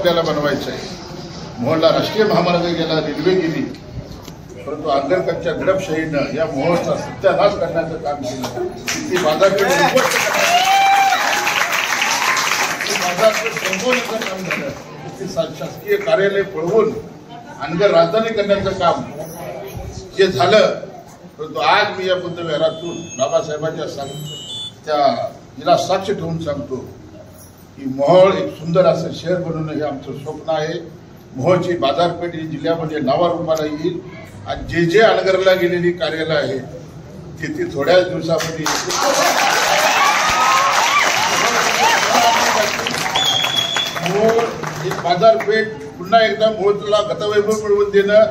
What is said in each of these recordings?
आपल्याला बनवायचं आहे। मोहोळला राष्ट्रीय महामार्ग गेला, रेल्वे गेली, परंतु आंबेडकरच्या दडपशाहीनं या मोहोळचा सत्यानाश करण्याचं काम केलं। ती बाजारपेठ संपवण्याचं काम झालं। ती शासकीय कार्यालय पळवून अनगर राजधानी करण्याचं काम जे झालं, परंतु आज मी या बुद्धविहारातून बाबासाहेबांच्या तिला साक्ष ठेवून सांगतो की मोहोळ एक सुंदर असं शहर बनवणं हे आमचं स्वप्न आहे। मोहोळची बाजारपेठ ही जिल्ह्यामध्ये नावारूपाला येईल। आज जे अनगरला गेलेली कार्यालय आहेत ती थोड्याच दिवसामध्ये मोहोळ एक बाजारपेठ पुन्हा एकदा मोहोळला गतवैभव मिळवून देणं,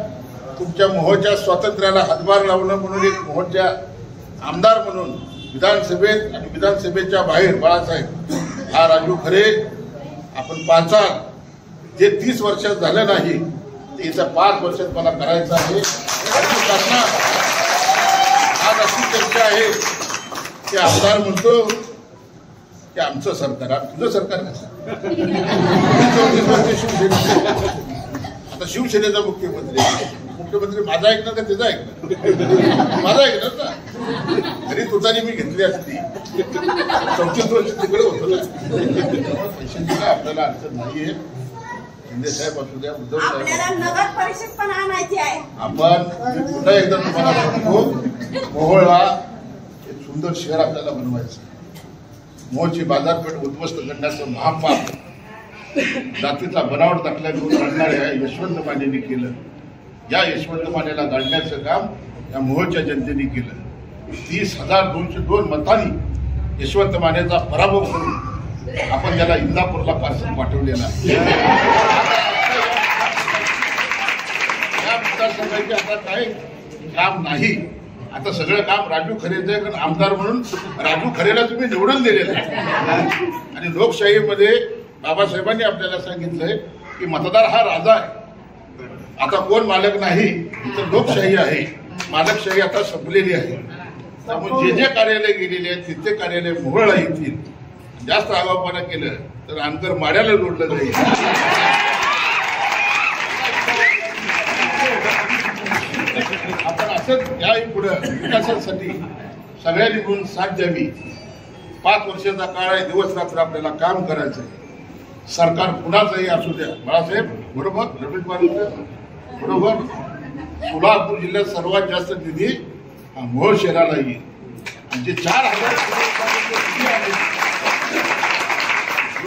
तुमच्या मोहोळच्या स्वातंत्र्याला हातभार लावणं म्हणून एक मोहोळच्या आमदार म्हणून विधानसभेत आणि विधानसभेच्या बाहेर बाळासाहेब हा राजू खरे आपण पाचाल जे 30 वर्षात झालं नाही ते इथं 5 वर्षात मला करायचं आहे। आज अशी चर्चा आहे की आमदार म्हणतो की आमचं सरकार, तुझं सरकार कसं? आता शिवसेनेचा मुख्यमंत्री माझा ऐकणार का त्याचा ऐकणार? माझा ऐकणार ना। घरी तुतारी मी घेतली असती, 34 वर्ष तिकडे होतो ना। पैशांची काय आपल्याला अडचण नाहीये। शिंदे साहेब असू द्या, उद्धव साहेब, नगर परिषद पण आणायची आहे। आपण पुन्हा एकदा तुम्हाला सांगतो, मोहोळला एक सुंदर शहर आपल्याला बनवायचं। मोहोळची बाजारपेठ उद्ध्वस्त करण्याचं महापाप जातीचा बनावट दाखला घेऊन लढणाऱ्या यशवंत मानेंनी केलं। या यशवंत मानेला गाडण्याचं काम या मोहोळच्या जनतेने केलं। 30,202 मतांनी यशवंत मानेचा पराभव करून आपण त्याला इंदापूरला पार्सल पाठवलेला। या मतदारसंघाचे आता काय काम नाही, आता सगळं काम राजू खरेचं आहे। कारण आमदार म्हणून राजू खरेला तुम्ही निवडून दिलेलं आहे। आणि लोकशाहीमध्ये बाबासाहेबांनी आपल्याला सांगितलंय की मतदार हा राजा आहे। आता कोण मालक नाही, तर लोकशाही आहे। मालकशाही आता संपलेली आहे। त्यामुळे जे कार्यालय गेलेले आहेत तिथे कार्यालय मोहोळला येतील। जास्त आगाऊपणा केलं तर अनगर माड्याला जोडलं जाईल। आपण असंच याही पुढे विकासासाठी सगळ्यांनी मिळून साथ द्यावी। 5 वर्षाचा काळ आहे, दिवस रात्र आपल्याला काम करायचं आहे। सरकार कुणाचंही असू द्या, बाळासाहेब बरोबर, रमेश बाळासाहेब बरोबर, सोलापूर जिल्ह्यात सर्वात जास्त निधी मोहोळ शहराला येईल। जे 4,000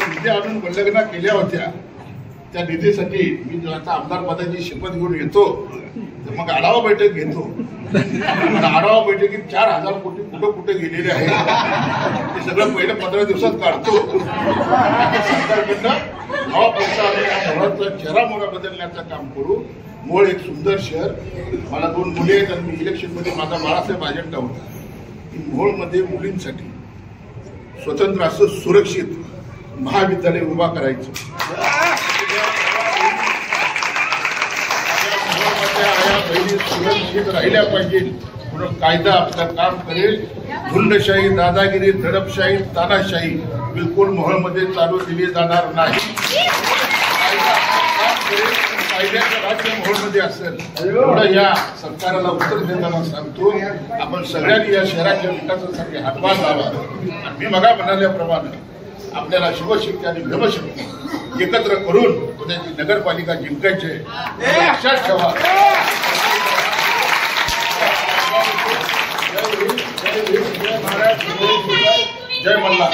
निधी आणून वल्लग्ना केल्या होत्या, त्या निधीसाठी मी आता आमदार पदाची शपथ घेऊन येतो तर मग आढावा बैठक घेतो। आढावा बैठकीत 4,000 कोटी कुठे गेलेले आहेत ते सगळं पहिलं 15 दिवसात काढतो। सरकारकडनं नवा पैसा शहराचा चेहरामोहरा बदलण्याचं काम करू। मोहोळ एक सुंदर शहर। मला 2 मुली आहेत आणि मी इलेक्शनमध्ये माझा बाळासाहेब अजेंडा होता की मोहोळमध्ये मुलींसाठी स्वतंत्र असं सुरक्षित महाविद्यालय उभा करायचं। सुरक्षित राहिल्या पाहिजे म्हणून कायदा आपलं काम करेल। गुंडशाही, दादागिरी, दडपशाही, तानाशाही बिलकुल मोहोळमध्ये चालू दिली जाणार नाही। कायद्याचं राज्य मोहोळमध्ये असेल एवढं या सरकारला उत्तर देताना सांगतो। आपण सगळ्यांनी या शहराच्या विकासासाठी हातभार लावा। आणि मी मगा म्हणाल्याप्रमाणे आपल्याला शिवशक्ती आणि भ्रमशक्ती एकत्र करून उद्याची नगरपालिका जिंकायची लक्षात ठेवा। जय मल्हार।